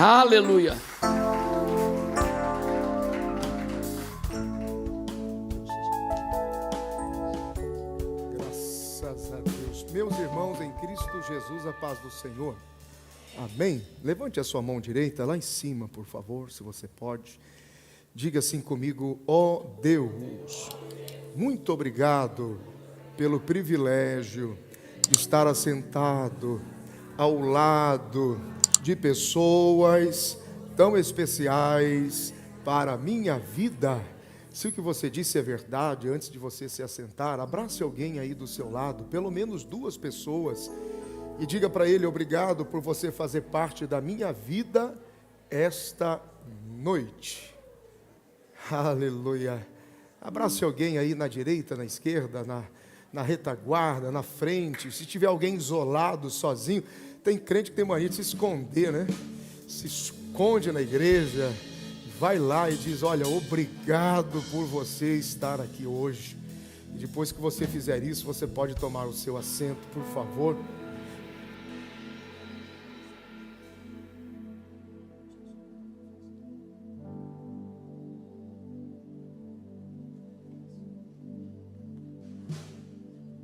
Aleluia. Graças a Deus. Meus irmãos em Cristo Jesus, a paz do Senhor. Amém. Levante a sua mão direita lá em cima, por favor, se você pode. Diga assim comigo: ó Deus, muito obrigado pelo privilégio de estar assentado ao lado de pessoas tão especiais para a minha vida. Se o que você disse é verdade, antes de você se assentar, abrace alguém aí do seu lado, pelo menos 2 pessoas, e diga para ele: obrigado por você fazer parte da minha vida esta noite. Aleluia. Abrace alguém aí na direita, na esquerda, na retaguarda, na frente. Se tiver alguém isolado, sozinho, tem crente que tem mania de se esconder, né? Se esconde na igreja, vai lá e diz: olha, obrigado por você estar aqui hoje. E depois que você fizer isso, você pode tomar o seu assento, por favor.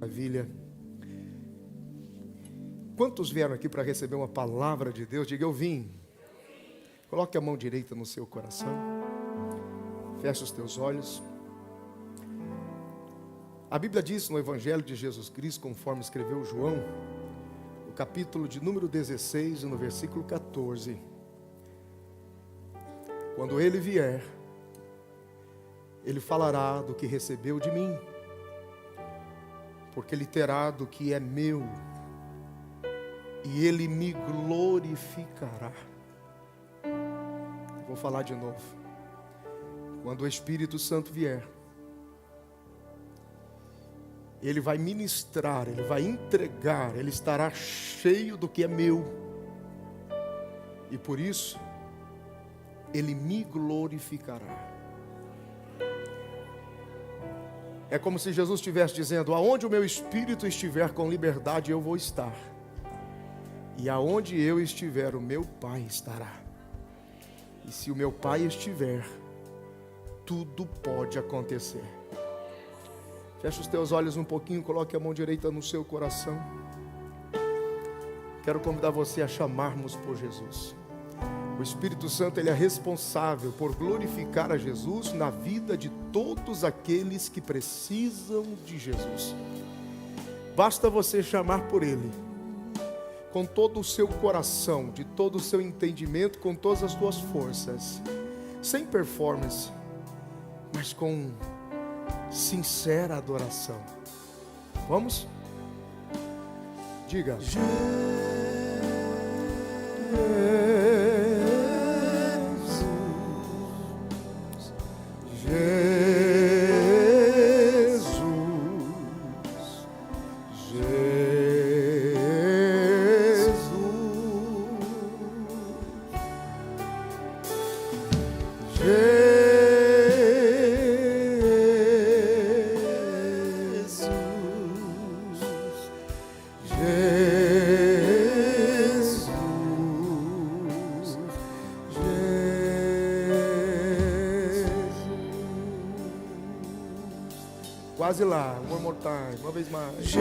Maravilha. Quantos vieram aqui para receber uma palavra de Deus? Diga: eu vim. Coloque a mão direita no seu coração. Feche os teus olhos. A Bíblia diz no Evangelho de Jesus Cristo, conforme escreveu João, no capítulo de número 16, no versículo 14: quando ele vier, ele falará do que recebeu de mim, porque ele terá do que é meu, e ele me glorificará. Vou falar de novo. Quando o Espírito Santo vier, ele vai ministrar, ele vai entregar, ele estará cheio do que é meu, e por isso ele me glorificará. É como se Jesus estivesse dizendo: aonde o meu espírito estiver com liberdade, eu vou estar. E aonde eu estiver, o meu Pai estará. E se o meu Pai estiver, tudo pode acontecer. Feche os teus olhos um pouquinho, coloque a mão direita no seu coração. Quero convidar você a chamarmos por Jesus. O Espírito Santo, ele é responsável por glorificar a Jesus na vida de todos aqueles que precisam de Jesus. Basta você chamar por ele, com todo o seu coração, de todo o seu entendimento, com todas as suas forças, sem performance, mas com sincera adoração. Vamos? Diga: quase lá, one more time, uma vez mais.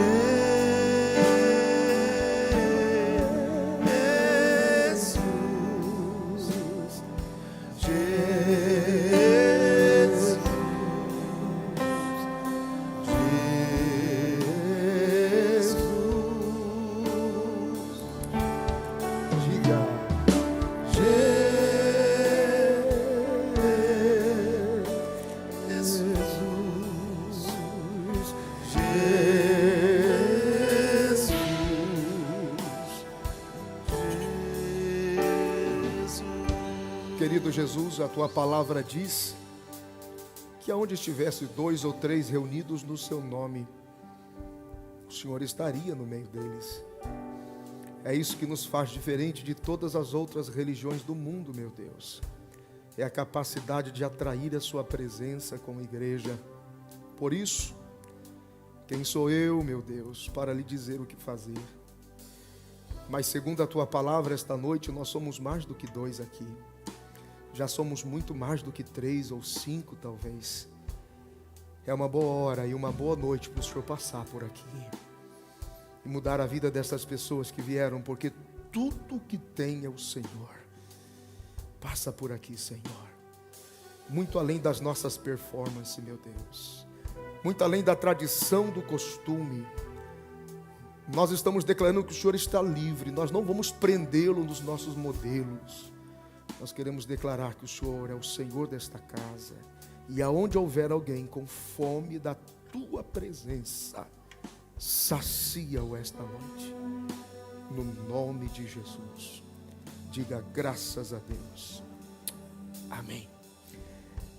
Querido Jesus, a tua palavra diz que aonde estivesse 2 ou 3 reunidos no seu nome, o Senhor estaria no meio deles. É isso que nos faz diferente de todas as outras religiões do mundo, meu Deus. É a capacidade de atrair a sua presença como igreja. Por isso, quem sou eu, meu Deus, para lhe dizer o que fazer? mas segundo a tua palavra esta noite, nós somos mais do que 2 aqui. Já somos muito mais do que 3 ou 5 talvez. É uma boa hora e uma boa noite para o Senhor passar por aqui e mudar a vida dessas pessoas que vieram, porque tudo que tem é o Senhor. Passa por aqui, Senhor. Muito além das nossas performances, meu Deus. Muito além da tradição, do costume. Nós estamos declarando que o Senhor está livre. Nós não vamos prendê-lo nos nossos modelos. Nós queremos declarar que o Senhor é o Senhor desta casa. E aonde houver alguém com fome da tua presença, sacia-o esta noite. No nome de Jesus. Diga graças a Deus. Amém.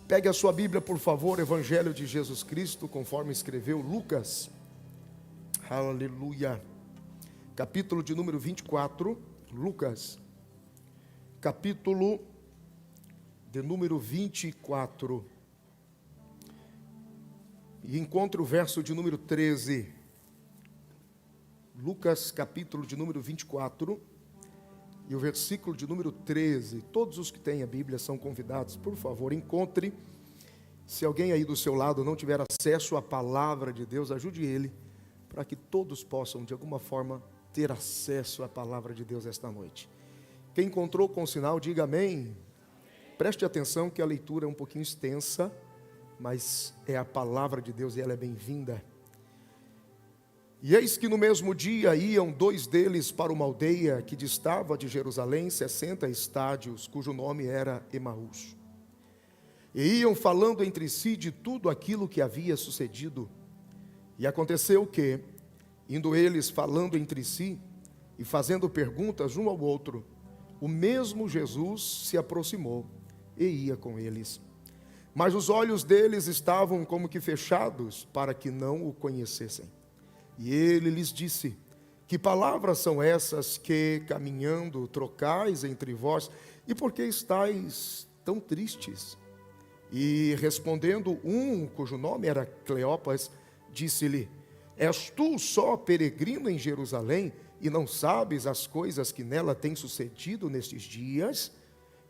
Pegue a sua Bíblia, por favor, Evangelho de Jesus Cristo, conforme escreveu Lucas. Aleluia. Capítulo de número 24, Lucas. Capítulo de número 24. E encontre o verso de número 13. Lucas, capítulo de número 24. E o versículo de número 13, todos os que têm a Bíblia são convidados, por favor, encontre. Se alguém aí do seu lado não tiver acesso à palavra de Deus, ajude ele, para que todos possam, de alguma forma, ter acesso à palavra de Deus esta noite. Quem encontrou com sinal, diga amém. Preste atenção que a leitura é um pouquinho extensa, mas é a palavra de Deus e ela é bem-vinda. E eis que no mesmo dia iam 2 deles para uma aldeia que distava de Jerusalém 60 estádios, cujo nome era Emaús. E iam falando entre si de tudo aquilo que havia sucedido. E aconteceu que, indo eles falando entre si e fazendo perguntas um ao outro, o mesmo Jesus se aproximou e ia com eles. Mas os olhos deles estavam como que fechados para que não o conhecessem. E ele lhes disse: que palavras são essas que, caminhando, trocais entre vós? E por que estáis tão tristes? E respondendo um, cujo nome era Cleopas, disse-lhe: és tu só peregrino em Jerusalém e não sabes as coisas que nela têm sucedido nestes dias?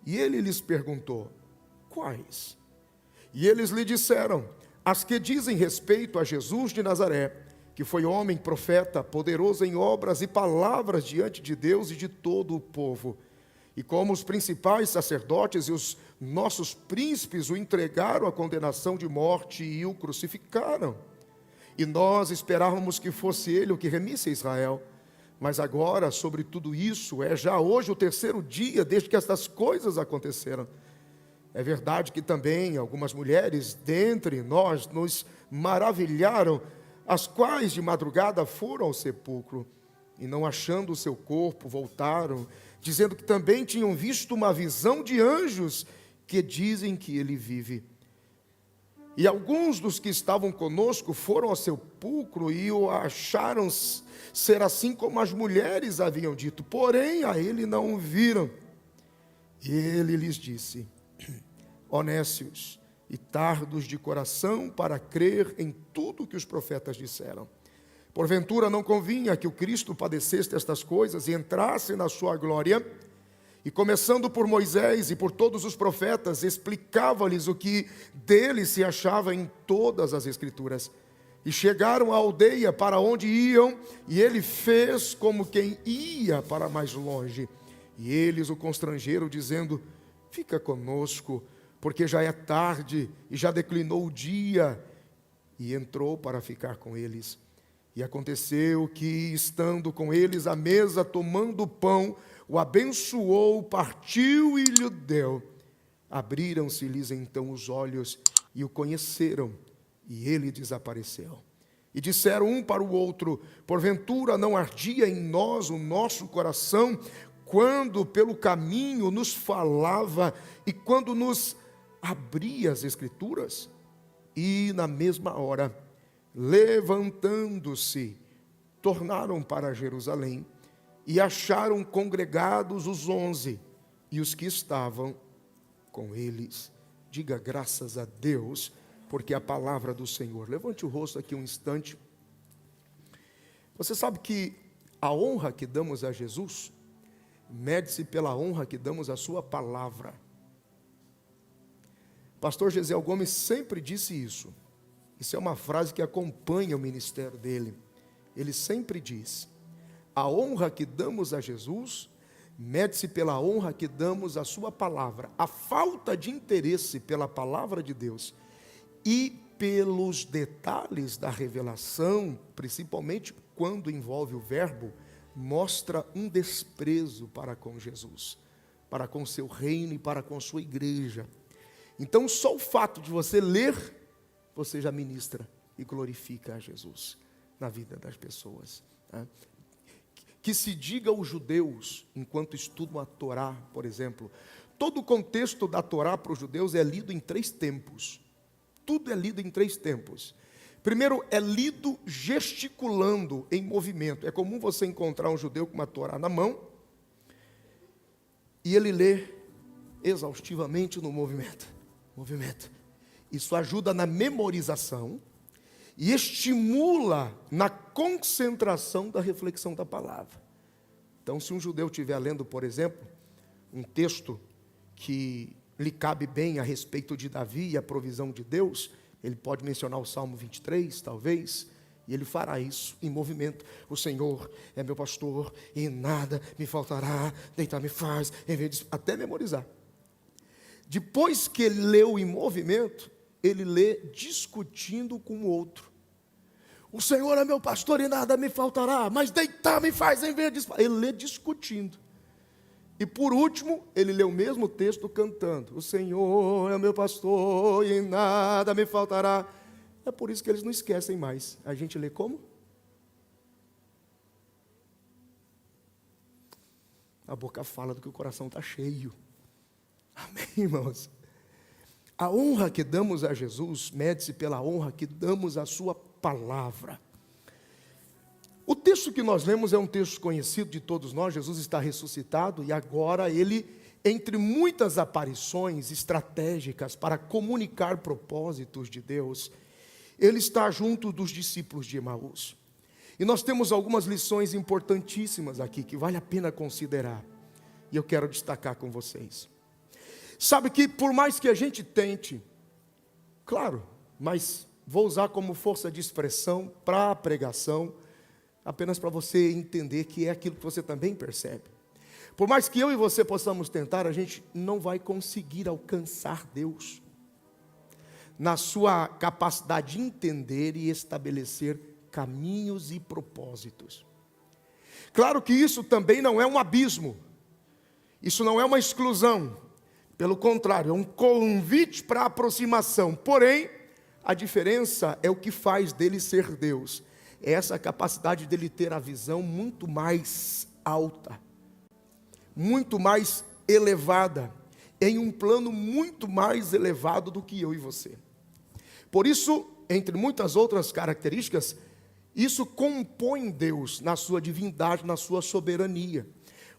E ele lhes perguntou: quais? E eles lhe disseram: as que dizem respeito a Jesus de Nazaré, que foi homem, profeta, poderoso em obras e palavras diante de Deus e de todo o povo. E como os principais sacerdotes e os nossos príncipes o entregaram à condenação de morte e o crucificaram. E nós esperávamos que fosse ele o que remisse a Israel. Mas agora, sobre tudo isso, é já hoje o 3º dia desde que estas coisas aconteceram. É verdade que também algumas mulheres dentre nós nos maravilharam, as quais de madrugada foram ao sepulcro, e não achando o seu corpo, voltaram, dizendo que também tinham visto uma visão de anjos, que dizem que ele vive. E alguns dos que estavam conosco foram ao sepulcro e o acharam ser assim como as mulheres haviam dito, porém a ele não o viram. E ele lhes disse: ó nécios e tardos de coração para crer em tudo que os profetas disseram. Porventura não convinha que o Cristo padecesse estas coisas e entrasse na sua glória? E começando por Moisés e por todos os profetas, explicava-lhes o que dele se achava em todas as Escrituras. E chegaram à aldeia para onde iam, e ele fez como quem ia para mais longe. E eles o constrangeram, dizendo: fica conosco, porque já é tarde e já declinou o dia. E entrou para ficar com eles. E aconteceu que, estando com eles à mesa, tomando o pão, o abençoou, partiu e lhe deu. Abriram-se-lhes então os olhos e o conheceram, e ele desapareceu. E disseram um para o outro: porventura não ardia em nós o nosso coração, quando pelo caminho nos falava e quando nos abria as Escrituras? E na mesma hora, levantando-se, tornaram para Jerusalém e acharam congregados os 11 e os que estavam com eles. Diga graças a Deus, porque é a palavra do Senhor. Levante o rosto aqui um instante. Você sabe que A honra que damos a Jesus mede-se pela honra que damos à sua palavra. Pastor Gesiel Gomes sempre disse isso. Isso é uma frase que acompanha o ministério dele. Ele sempre diz: a honra que damos a Jesus mede-se pela honra que damos à sua palavra. A falta de interesse pela palavra de Deus e pelos detalhes da revelação, principalmente quando envolve o verbo, mostra um desprezo para com Jesus, para com seu reino e para com sua igreja. Então, só o fato de você ler, você já ministra e glorifica a Jesus na vida das pessoas. Que se diga aos judeus, enquanto estudam a Torá, por exemplo, todo o contexto da Torá para os judeus é lido em 3 tempos. Tudo é lido em 3 tempos. Primeiro, é lido gesticulando, em movimento. É comum você encontrar um judeu com uma Torá na mão e ele lê exaustivamente no movimento. Isso ajuda na memorização e estimula na concentração da reflexão da palavra. Então, se um judeu estiver lendo, por exemplo, um texto que lhe cabe bem a respeito de Davi e a provisão de Deus, ele pode mencionar o Salmo 23, talvez, e ele fará isso em movimento. O Senhor é meu pastor e nada me faltará, deitar-me faz, em vez de... até memorizar. Depois que ele leu em movimento, ele lê discutindo com o outro. O Senhor é meu pastor e nada me faltará, mas deitar-me faz em vez de... Ele lê discutindo. E por último, ele lê o mesmo texto cantando. O Senhor é meu pastor e nada me faltará. É por isso que eles não esquecem mais. A gente lê como? A boca fala do que o coração está cheio. Amém, irmãos? A honra que damos a Jesus mede-se pela honra que damos à sua palavra. O texto que nós lemos é um texto conhecido de todos nós. Jesus está ressuscitado e agora ele, entre muitas aparições estratégicas para comunicar propósitos de Deus, ele está junto dos discípulos de Emaús. E nós temos algumas lições importantíssimas aqui que vale a pena considerar. E eu quero destacar com vocês. Sabe que por mais que a gente tente, claro, mas vou usar como força de expressão para a pregação, apenas para você entender que é aquilo que você também percebe. Por mais que eu e você possamos tentar, a gente não vai conseguir alcançar Deus na sua capacidade de entender e estabelecer caminhos e propósitos. Claro que isso também não é um abismo, isso não é uma exclusão. Pelo contrário, é um convite para a aproximação. Porém, a diferença é o que faz dele ser Deus. É essa capacidade dele ter a visão muito mais alta, muito mais elevada, em um plano muito mais elevado do que eu e você. Por isso, entre muitas outras características, isso compõe Deus na sua divindade, na sua soberania.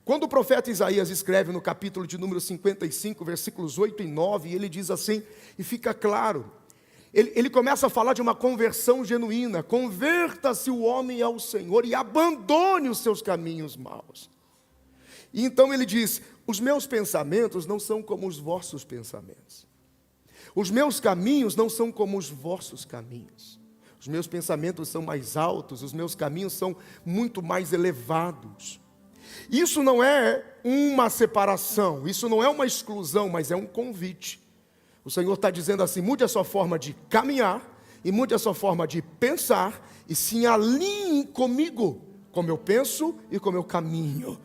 Quando o profeta Isaías escreve no capítulo de número 55, versículos 8 e 9, ele diz assim, e fica claro, ele começa a falar de uma conversão genuína. Converta-se o homem ao Senhor e abandone os seus caminhos maus. E então ele diz, os meus pensamentos não são como os vossos pensamentos. Os meus caminhos não são como os vossos caminhos. Os meus pensamentos são mais altos, os meus caminhos são muito mais elevados. Isso não é uma separação, isso não é uma exclusão, mas é um convite. O Senhor está dizendo assim, mude a sua forma de caminhar, e mude a sua forma de pensar, e se alinhe comigo, como eu penso e como eu caminho.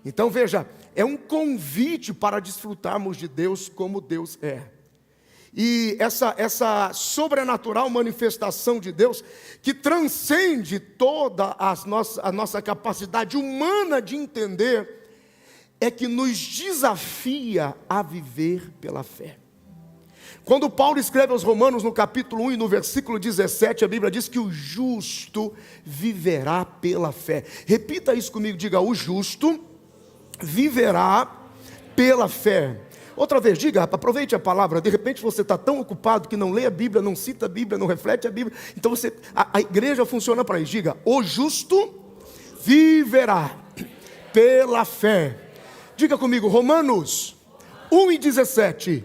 Então veja, é um convite para desfrutarmos de Deus como Deus é. E essa sobrenatural manifestação de Deus, que transcende toda a nossa capacidade humana de entender, é que nos desafia a viver pela fé. Quando Paulo escreve aos Romanos no capítulo 1 e no versículo 17, a Bíblia diz que o justo viverá pela fé. Repita isso comigo, diga, o justo viverá pela fé. Outra vez, diga, aproveite a palavra. De repente você está tão ocupado que não lê a Bíblia, não cita a Bíblia, não reflete a Bíblia. Então a igreja funciona para isso. Diga, o justo viverá pela fé. Diga comigo, Romanos 1:17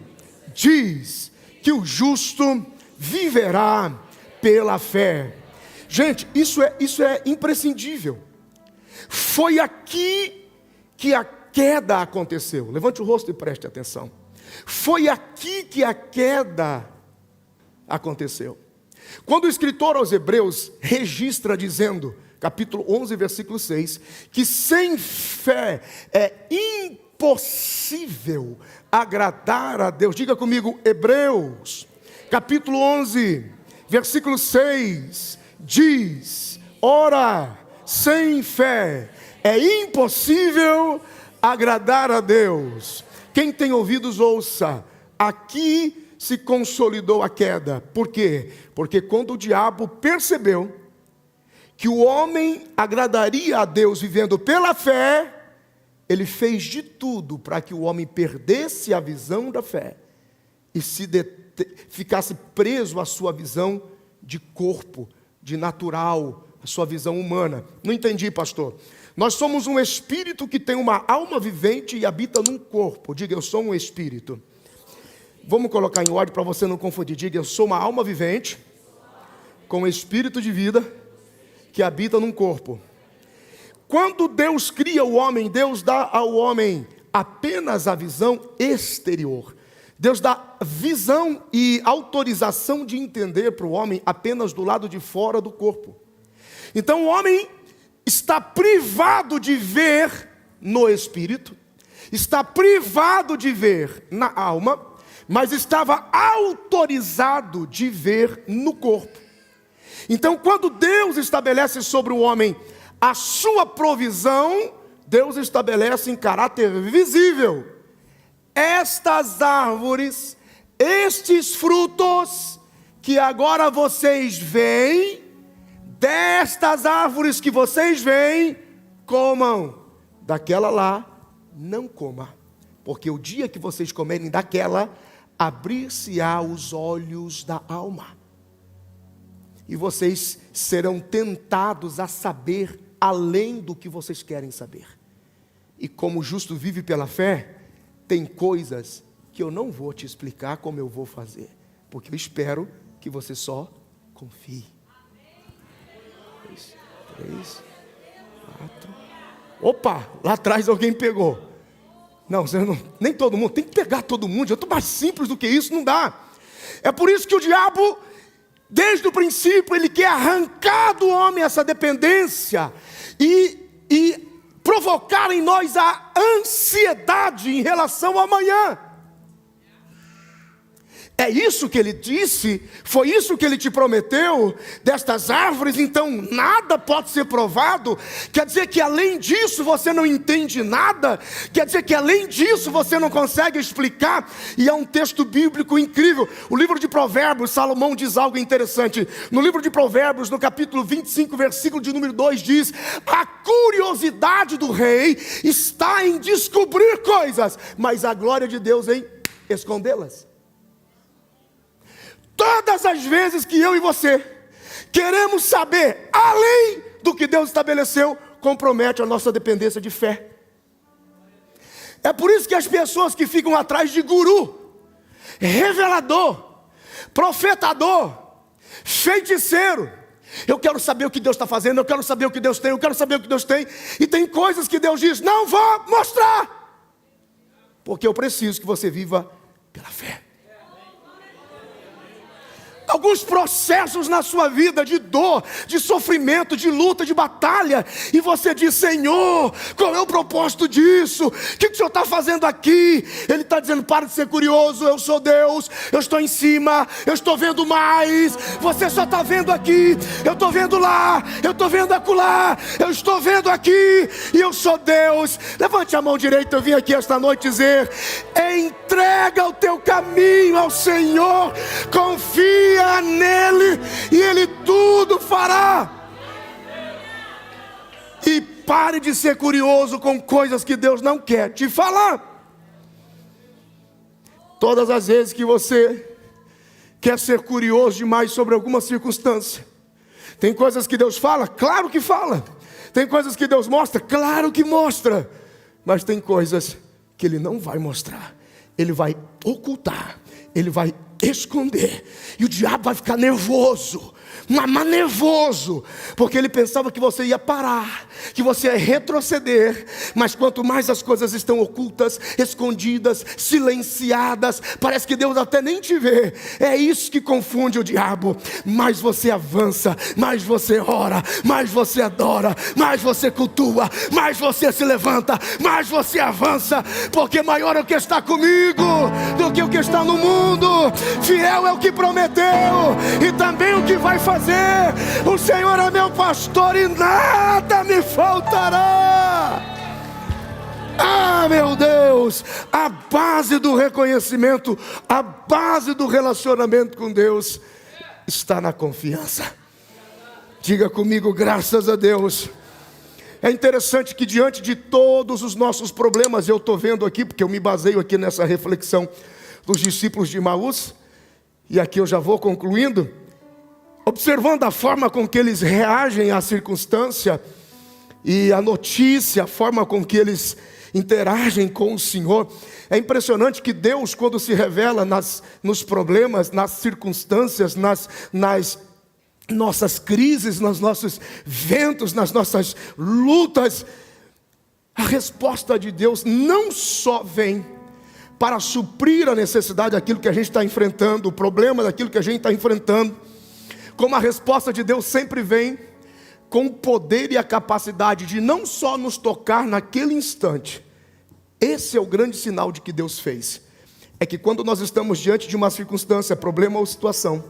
diz que o justo viverá pela fé. Gente, isso é imprescindível. Foi aqui que a queda aconteceu. Levante o rosto e preste atenção. Foi aqui que a queda aconteceu. Quando o escritor aos Hebreus registra dizendo, capítulo 11, versículo 6, que sem fé é impossível agradar a Deus. Diga comigo, Hebreus, capítulo 11, versículo 6, diz: ora, sem fé é impossível agradar a Deus. Quem tem ouvidos, ouça. Aqui se consolidou a queda. Por quê? Porque quando o diabo percebeu que o homem agradaria a Deus vivendo pela fé, ele fez de tudo para que o homem perdesse a visão da fé e ficasse preso à sua visão de corpo, de natural, a sua visão humana. Não entendi, pastor. Nós somos um espírito que tem uma alma vivente e habita num corpo. Diga, eu sou um espírito. Vamos colocar em ordem para você não confundir. Diga, eu sou uma alma vivente com espírito de vida que habita num corpo. Quando Deus cria o homem, Deus dá ao homem apenas a visão exterior. Deus dá visão e autorização de entender para o homem apenas do lado de fora do corpo. Então o homem está privado de ver no espírito, está privado de ver na alma, mas estava autorizado de ver no corpo. Então, quando Deus estabelece sobre o homem a sua provisão, Deus estabelece em caráter visível: estas árvores, estes frutos que agora vocês veem, destas árvores que vocês veem, comam. Daquela lá, não coma, porque o dia que vocês comerem daquela, abrir-se-á os olhos da alma, e vocês serão tentados a saber além do que vocês querem saber. E como o justo vive pela fé, tem coisas que eu não vou te explicar como eu vou fazer, porque eu espero que você só confie. 3, 4. Opa, lá atrás alguém pegou. Não, nem todo mundo, tem que pegar todo mundo. Eu estou mais simples do que isso, não dá. É por isso que o diabo, desde o princípio, ele quer arrancar do homem essa dependência e provocar em nós a ansiedade em relação ao amanhã. É isso que ele disse, foi isso que ele te prometeu, destas árvores, então nada pode ser provado. Quer dizer que além disso você não entende nada, quer dizer que além disso você não consegue explicar. E é um texto bíblico incrível. O livro de Provérbios, Salomão diz algo interessante. No livro de Provérbios, no capítulo 25, versículo de número 2, diz: a curiosidade do rei está em descobrir coisas, mas a glória de Deus em escondê-las. Todas as vezes que eu e você queremos saber além do que Deus estabeleceu, compromete a nossa dependência de fé. É por isso que as pessoas que ficam atrás de guru, revelador, profetador, feiticeiro, eu quero saber o que Deus está fazendo, eu quero saber o que Deus tem, eu quero saber o que Deus tem, e tem coisas que Deus diz: não vou mostrar, porque eu preciso que você viva pela fé. Alguns processos na sua vida de dor, de sofrimento, de luta, de batalha, e você diz: Senhor, qual é o propósito disso? O que o Senhor está fazendo aqui? Ele está dizendo: para de ser curioso, eu sou Deus, eu estou em cima, eu estou vendo mais. Você só está vendo aqui, eu estou vendo lá, eu estou vendo acolá, eu estou vendo aqui, e eu sou Deus. Levante a mão direita, eu vim aqui esta noite dizer: entrega o teu caminho ao Senhor, confia nele e ele tudo fará. E pare de ser curioso com coisas que Deus não quer te falar. Todas as vezes que você quer ser curioso demais sobre alguma circunstância, tem coisas que Deus fala, claro que fala, Tem coisas que Deus mostra? Claro que mostra. Mas tem coisas que Ele não vai mostrar. Ele vai ocultar. Ele vai esconder. E o diabo vai ficar nervoso. Mas nervoso, porque ele pensava que você ia parar, que você ia retroceder. Mas quanto mais as coisas estão ocultas, escondidas, silenciadas, parece que Deus até nem te vê. É isso que confunde o diabo. Mais você avança, mais você ora, mais você adora, mais você cultua, mais você se levanta, mais você avança, porque maior é o que está comigo do que o que está no mundo. Fiel é o que prometeu e também o que vai fazer. O Senhor é meu pastor e nada me faltará. Ah, meu Deus, a base do reconhecimento, a base do relacionamento com Deus está na confiança. Diga comigo, graças a Deus. É interessante que diante de todos os nossos problemas, eu estou vendo aqui, porque eu me baseio aqui nessa reflexão dos discípulos de Emaús, e aqui eu já vou concluindo. Observando a forma com que eles reagem à circunstância e à notícia, a forma com que eles interagem com o Senhor, é impressionante que Deus, quando se revela nos problemas, nas circunstâncias, nas nossas crises, nos nossos ventos, nas nossas lutas, a resposta de Deus não só vem para suprir a necessidade daquilo que a gente está enfrentando, o problema daquilo que a gente está enfrentando, como a resposta de Deus sempre vem com o poder e a capacidade de não só nos tocar naquele instante. Esse é o grande sinal de que Deus fez. É que quando nós estamos diante de uma circunstância, problema ou situação,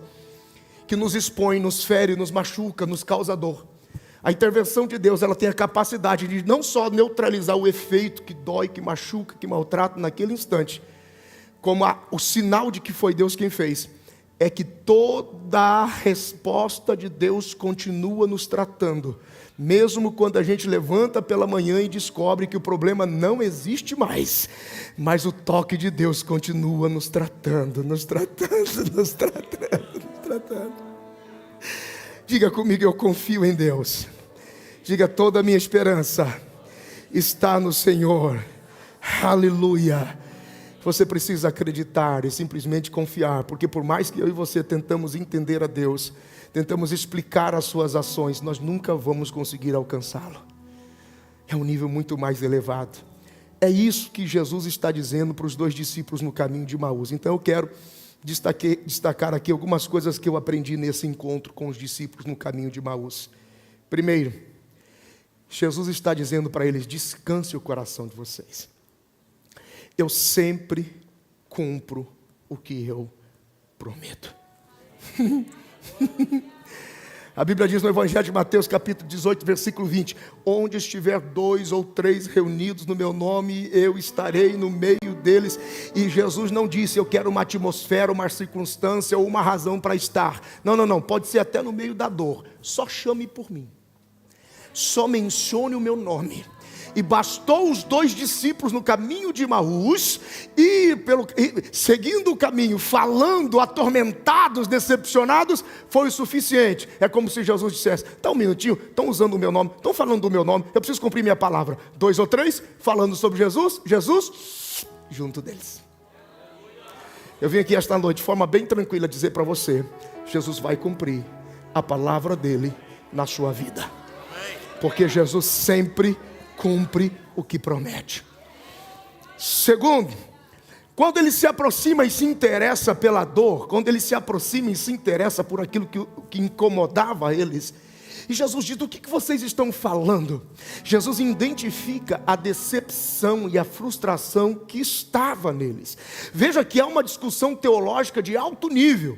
que nos expõe, nos fere, nos machuca, nos causa dor, a intervenção de Deus, ela tem a capacidade de não só neutralizar o efeito que dói, que machuca, que maltrata naquele instante, como o sinal de que foi Deus quem fez, é que toda a resposta de Deus continua nos tratando, mesmo quando a gente levanta pela manhã e descobre que o problema não existe mais, mas o toque de Deus continua nos tratando, nos tratando, nos tratando, nos tratando. Diga comigo, eu confio em Deus. Diga, toda a minha esperança está no Senhor. Aleluia. Você precisa acreditar e simplesmente confiar, porque por mais que eu e você tentamos entender a Deus, tentamos explicar as suas ações, nós nunca vamos conseguir alcançá-lo. É um nível muito mais elevado. É isso que Jesus está dizendo para os dois discípulos no caminho de Emaús. Então eu quero destacar aqui algumas coisas que eu aprendi nesse encontro com os discípulos no caminho de Emaús. Primeiro, Jesus está dizendo para eles: descanse o coração de vocês. Eu sempre cumpro o que eu prometo. A Bíblia diz no Evangelho de Mateus, capítulo 18, versículo 20: onde estiver 2 ou 3 reunidos no meu nome, eu estarei no meio deles. E Jesus não disse: eu quero uma atmosfera, uma circunstância ou uma razão para estar. Não, pode ser até no meio da dor. Só chame por mim, só mencione o meu nome. E bastou os dois discípulos no caminho de Emaús, seguindo o caminho, falando, atormentados, decepcionados, foi o suficiente. É como se Jesus dissesse: tá um minutinho, estão usando o meu nome, estão falando do meu nome, eu preciso cumprir minha palavra. 2 ou 3 falando sobre Jesus, junto deles. Eu vim aqui esta noite de forma bem tranquila dizer para você: Jesus vai cumprir a palavra dele na sua vida, porque Jesus sempre cumpre o que promete. Segundo, quando ele se aproxima e se interessa pela dor, quando ele se aproxima e se interessa por aquilo que incomodava eles, e Jesus diz: do que vocês estão falando? Jesus identifica a decepção e a frustração que estava neles. Veja que há uma discussão teológica de alto nível.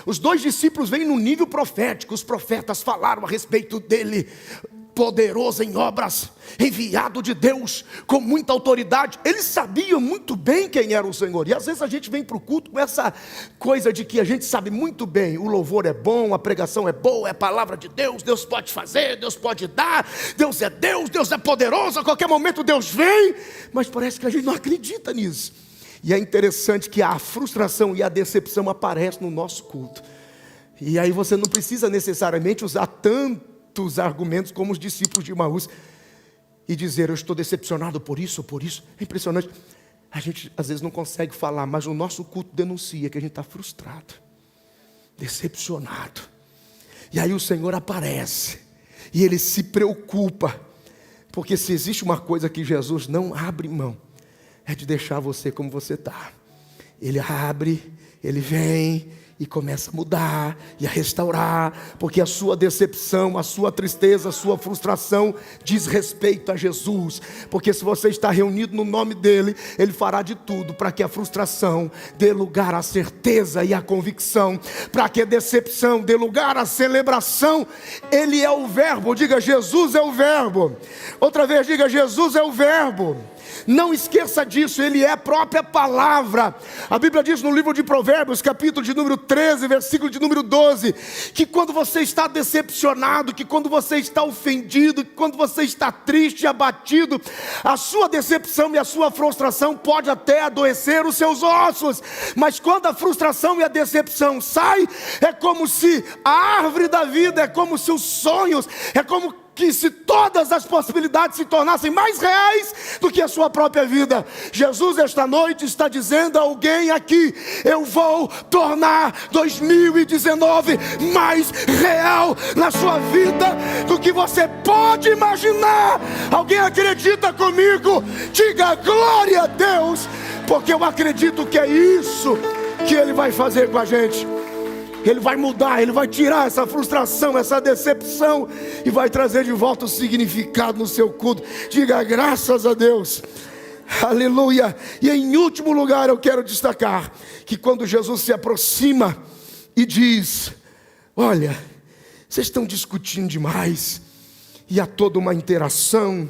Os dois discípulos vêm no nível profético. Os profetas falaram a respeito dele: poderoso em obras, enviado de Deus, com muita autoridade. Eles sabiam muito bem quem era o Senhor. E às vezes a gente vem para o culto com essa coisa de que a gente sabe muito bem: o louvor é bom, a pregação é boa, é a palavra de Deus, Deus pode fazer, Deus pode dar, Deus é poderoso, a qualquer momento Deus vem. Mas parece que a gente não acredita nisso. E é interessante que a frustração e a decepção aparecem no nosso culto. E aí você não precisa necessariamente usar tanto tantos argumentos como os discípulos de Emaús e dizer: eu estou decepcionado por isso. É impressionante. A gente às vezes não consegue falar, mas o nosso culto denuncia que a gente está frustrado, decepcionado. E aí o Senhor aparece e Ele se preocupa, porque se existe uma coisa que Jesus não abre mão, é de deixar você como você está. Ele abre, Ele vem e começa a mudar e a restaurar, porque a sua decepção, a sua tristeza, a sua frustração diz respeito a Jesus. Porque se você está reunido no nome dEle, Ele fará de tudo para que a frustração dê lugar à certeza e à convicção, para que a decepção dê lugar à celebração. Ele é o Verbo, diga: Jesus é o Verbo. Outra vez, diga: Jesus é o Verbo. Não esqueça disso, Ele é a própria palavra. A Bíblia diz no livro de Provérbios, capítulo de número 13, versículo de número 12, que quando você está decepcionado, que quando você está ofendido, que quando você está triste e abatido, a sua decepção e a sua frustração pode até adoecer os seus ossos, mas quando a frustração e a decepção saem, é como se a árvore da vida, é como se os sonhos, é como que se todas as possibilidades se tornassem mais reais do que a sua própria vida. Jesus esta noite está dizendo a alguém aqui: eu vou tornar 2019 mais real na sua vida do que você pode imaginar. Alguém acredita comigo? Diga glória a Deus, porque eu acredito que é isso que Ele vai fazer com a gente. Ele vai mudar, Ele vai tirar essa frustração, essa decepção e vai trazer de volta o significado no seu culto. Diga graças a Deus. Aleluia. E em último lugar eu quero destacar que quando Jesus se aproxima e diz: olha, vocês estão discutindo demais, e há toda uma interação,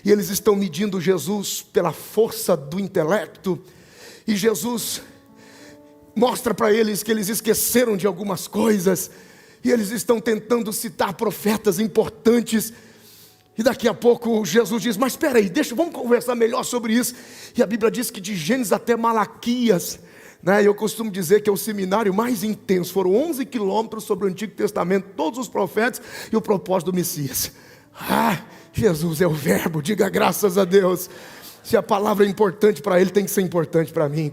e eles estão medindo Jesus pela força do intelecto, e Jesus mostra para eles que eles esqueceram de algumas coisas, e eles estão tentando citar profetas importantes, e daqui a pouco Jesus diz: mas espera aí, vamos conversar melhor sobre isso. E a Bíblia diz que de Gênesis até Malaquias, né, eu costumo dizer que é o seminário mais intenso, foram 11 quilômetros sobre o Antigo Testamento, todos os profetas e o propósito do Messias. Jesus é o Verbo, diga graças a Deus. Se a palavra é importante para Ele, tem que ser importante para mim.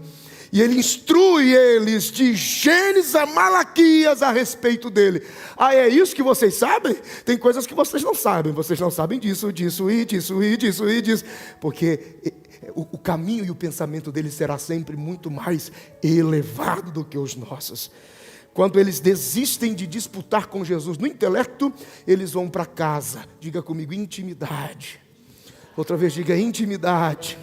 E Ele instrui eles de Gênesis a Malaquias a respeito dele. É isso que vocês sabem? Tem coisas que vocês não sabem. Vocês não sabem disso, porque o caminho e o pensamento dele será sempre muito mais elevado do que os nossos. Quando eles desistem de disputar com Jesus no intelecto, eles vão para casa. Diga comigo: intimidade. Outra vez, diga: intimidade.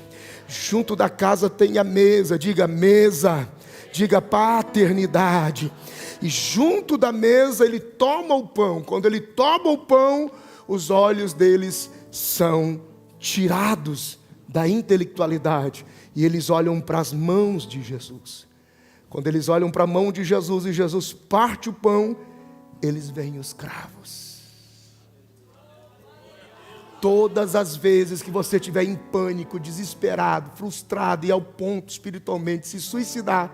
Junto da casa tem a mesa, diga mesa, diga paternidade. E junto da mesa ele toma o pão. Quando ele toma o pão, os olhos deles são tirados da intelectualidade e eles olham para as mãos de Jesus. Quando eles olham para a mão de Jesus e Jesus parte o pão, eles veem os cravos. Todas as vezes que você estiver em pânico, desesperado, frustrado e ao ponto espiritualmente de se suicidar,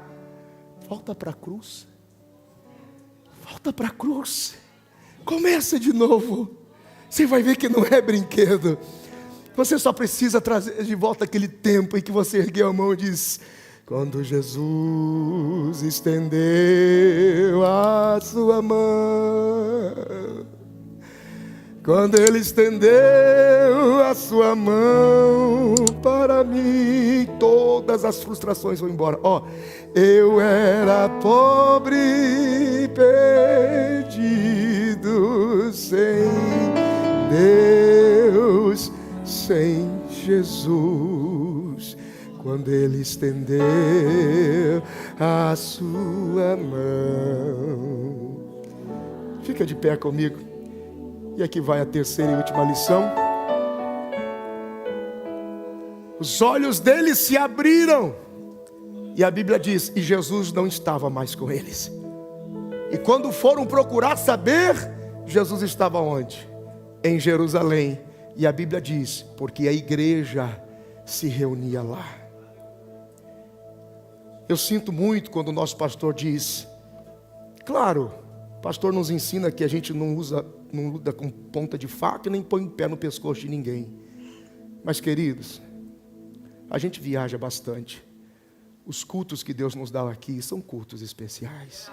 volta para a cruz. Volta para a cruz. Começa de novo. Você vai ver que não é brinquedo. Você só precisa trazer de volta aquele tempo em que você ergueu a mão e disse: quando Jesus estendeu a sua mão, quando Ele estendeu a sua mão para mim, todas as frustrações vão embora. Eu era pobre e perdido, sem Deus, sem Jesus. Quando Ele estendeu a sua mão. Fica de pé comigo. E aqui vai a terceira e última lição. Os olhos deles se abriram. E a Bíblia diz: e Jesus não estava mais com eles. E quando foram procurar saber, Jesus estava onde? Em Jerusalém. E a Bíblia diz: porque a igreja se reunia lá. Eu sinto muito quando o nosso pastor diz, claro, o pastor nos ensina que a gente não usa não luta com ponta de faca e nem põe um pé no pescoço de ninguém. Mas, queridos, a gente viaja bastante. Os cultos que Deus nos dá aqui são cultos especiais.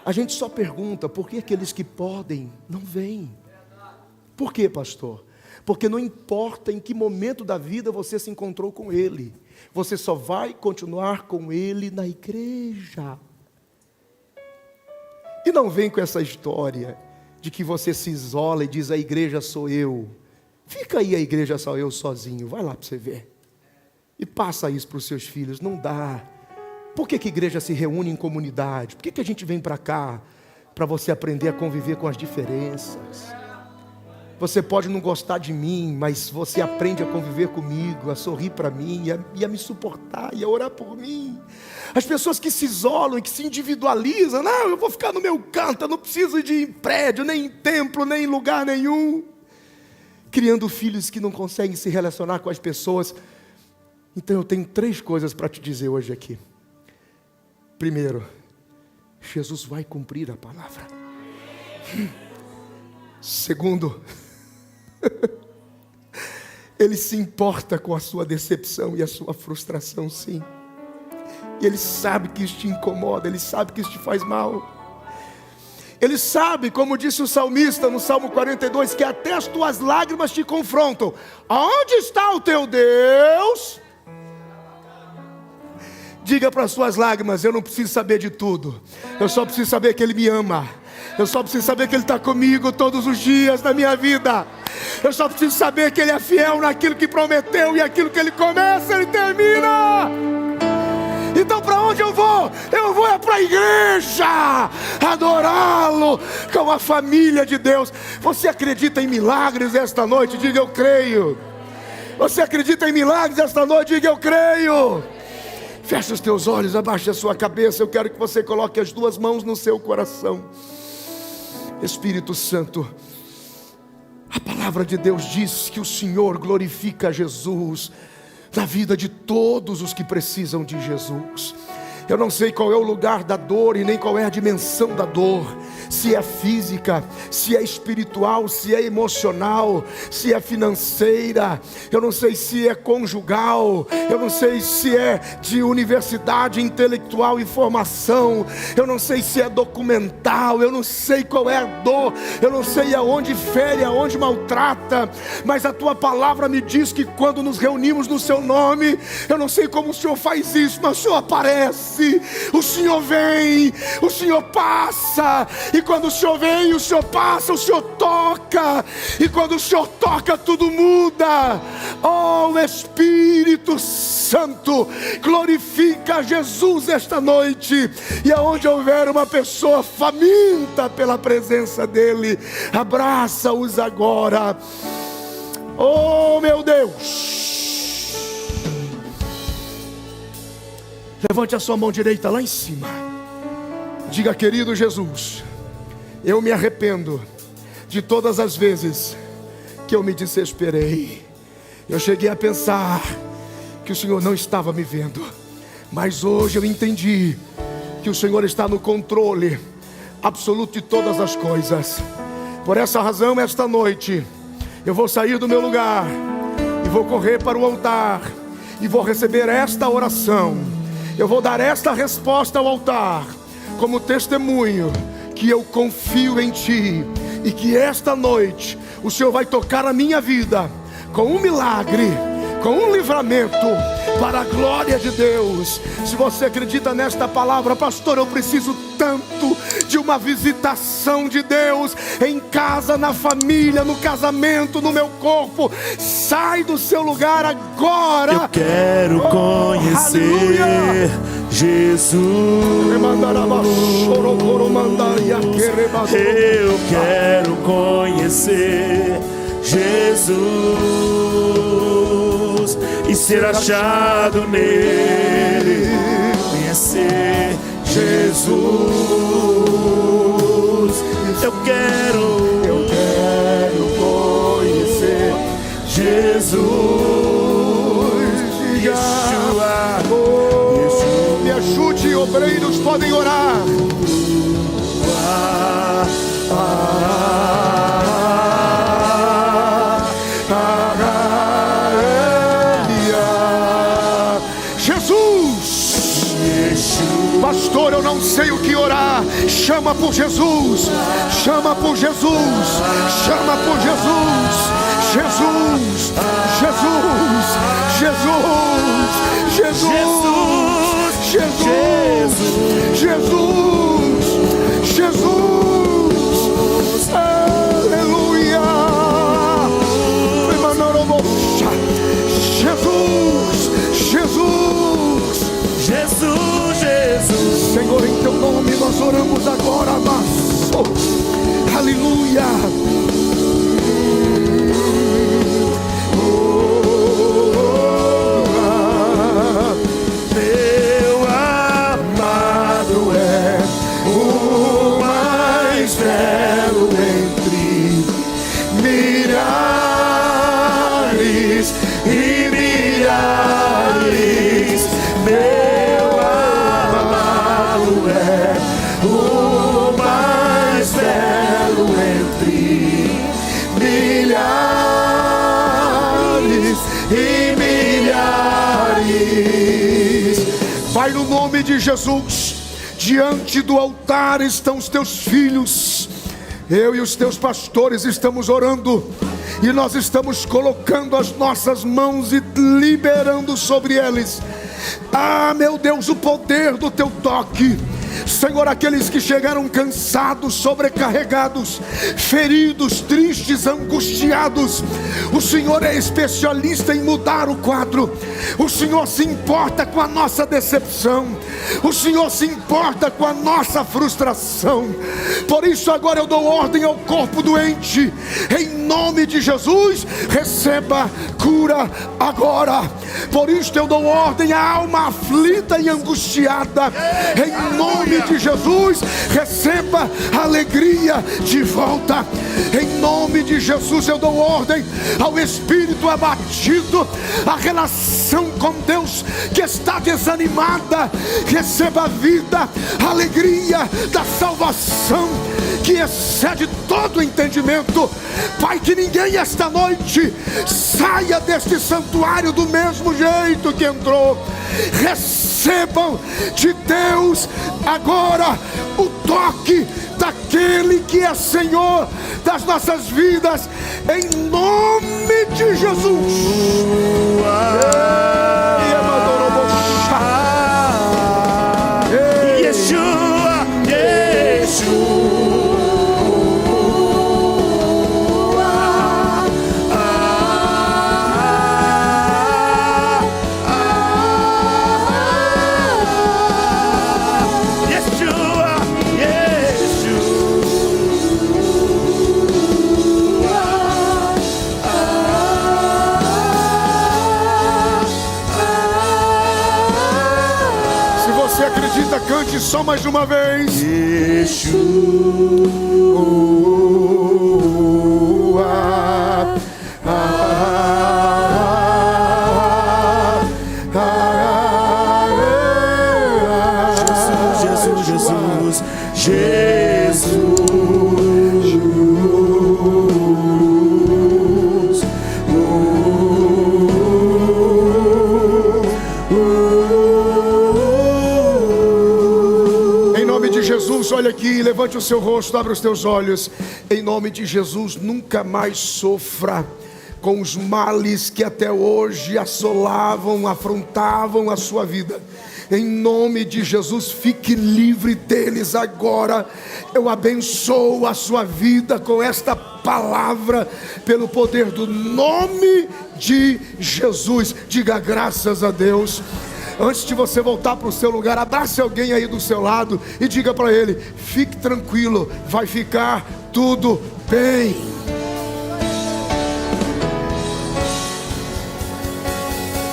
A gente só pergunta por que aqueles que podem não vêm. Por quê, pastor? Porque não importa em que momento da vida você se encontrou com Ele, você só vai continuar com Ele na igreja. E não vem com essa história de que você se isola e diz: a igreja sou eu. Fica aí, a igreja sou eu sozinho. Vai lá para você ver. E passa isso para os seus filhos. Não dá. Por que a igreja se reúne em comunidade? Por que a gente vem para cá? Para você aprender a conviver com as diferenças. Você pode não gostar de mim, mas você aprende a conviver comigo, a sorrir para mim, e a me suportar, e a orar por mim. As pessoas que se isolam, que se individualizam: não, eu vou ficar no meu canto, eu não preciso de ir em prédio, nem em templo, nem em lugar nenhum. Criando filhos que não conseguem se relacionar com as pessoas. Então eu tenho 3 coisas para te dizer hoje aqui. Primeiro, Jesus vai cumprir a palavra. Segundo, Ele se importa com a sua decepção e a sua frustração, sim. E Ele sabe que isso te incomoda, Ele sabe que isso te faz mal. Ele sabe, como disse o salmista no Salmo 42, que até as tuas lágrimas te confrontam. Onde está o teu Deus? Diga para as suas lágrimas: eu não preciso saber de tudo, eu só preciso saber que Ele me ama. Eu só preciso saber que Ele está comigo todos os dias da minha vida. Eu só preciso saber que Ele é fiel naquilo que prometeu, e aquilo que Ele começa, Ele termina. Então para onde eu vou? Eu vou é para a igreja, adorá-lo com a família de Deus. Você acredita em milagres esta noite? Diga: eu creio. Você acredita em milagres esta noite? Diga: eu creio. Feche os teus olhos, abaixe a sua cabeça. Eu quero que você coloque as 2 mãos no seu coração. Espírito Santo, a palavra de Deus diz que o Senhor glorifica Jesus na vida de todos os que precisam de Jesus. Eu não sei qual é o lugar da dor e nem qual é a dimensão da dor. Se é física, se é espiritual, se é emocional, se é financeira. Eu não sei se é conjugal. Eu não sei se é de universidade intelectual e formação. Eu não sei se é documental. Eu não sei qual é a dor. Eu não sei aonde fere, aonde maltrata. Mas a tua palavra me diz que quando nos reunimos no seu nome, eu não sei como o Senhor faz isso, mas o Senhor aparece. O Senhor vem, o Senhor passa. E quando o Senhor vem, o Senhor passa, o Senhor toca. E quando o Senhor toca, tudo muda. Oh, Espírito Santo, glorifica Jesus esta noite. E aonde houver uma pessoa faminta pela presença dEle, abraça-os agora. Oh, meu Deus. Levante a sua mão direita lá em cima. Diga: querido Jesus, eu me arrependo de todas as vezes que eu me desesperei. Eu cheguei a pensar que o Senhor não estava me vendo, mas hoje eu entendi que o Senhor está no controle absoluto de todas as coisas. Por essa razão, esta noite eu vou sair do meu lugar e vou correr para o altar e vou receber esta oração. Eu vou dar esta resposta ao altar como testemunho que eu confio em Ti, e que esta noite o Senhor vai tocar a minha vida com um milagre, com um livramento, para a glória de Deus. Se você acredita nesta palavra: pastor, eu preciso tanto de uma visitação de Deus em casa, na família, no casamento, no meu corpo. Sai do seu lugar agora. Eu quero conhecer Jesus. Eu quero conhecer Jesus e ser achado nele. Conhecer Jesus. Eu quero conhecer Jesus. Yeshua. Me ajude, obreiros podem orar. Pastor, eu não sei o que orar. Chama por Jesus. Chama por Jesus. Chama por Jesus. Jesus. Jesus. Jesus. Jesus. Jesus. Jesus. Aleluia. Jesus. Jesus. Jesus, Jesus. Senhor, em teu nome nós oramos agora, mas aleluia. Meu amado é o mais belo entre milhares e milhares. Meu amado é o mais belo entre milhares e milhares. Pai, no nome de Jesus, diante do altar estão os teus filhos. Eu e os teus pastores estamos orando, e nós estamos colocando as nossas mãos e liberando sobre eles, meu Deus, o poder do teu toque. Senhor, aqueles que chegaram cansados, sobrecarregados, feridos, tristes, angustiados, o Senhor é especialista em mudar o quadro. O Senhor se importa com a nossa decepção. O Senhor se importa com a nossa frustração. Por isso agora eu dou ordem ao corpo doente, em nome de Jesus, receba cura agora. Por isso eu dou ordem à alma aflita e angustiada, em nome de Jesus, receba alegria de volta. Em nome de Jesus eu dou ordem ao espírito abatido, a relação com Deus que está desanimada, receba a vida, a alegria da salvação que excede todo entendimento. Pai, que ninguém esta noite saia deste santuário do mesmo jeito que entrou. Recebam de Deus agora o toque daquele que é Senhor das nossas vidas, em nome de Jesus. Yeshua, Yeshua. Cante só mais uma vez. Yeshua. Jesus, Jesus, Jesus. Olha aqui, levante o seu rosto, abre os teus olhos. Em nome de Jesus, nunca mais sofra com os males que até hoje assolavam, afrontavam a sua vida. Em nome de Jesus, fique livre deles agora. Eu abençoo a sua vida com esta palavra, pelo poder do nome de Jesus. Diga graças a Deus. Antes de você voltar para o seu lugar, abrace alguém aí do seu lado e diga para ele: fique tranquilo, vai ficar tudo bem.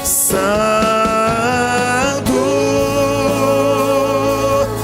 Santo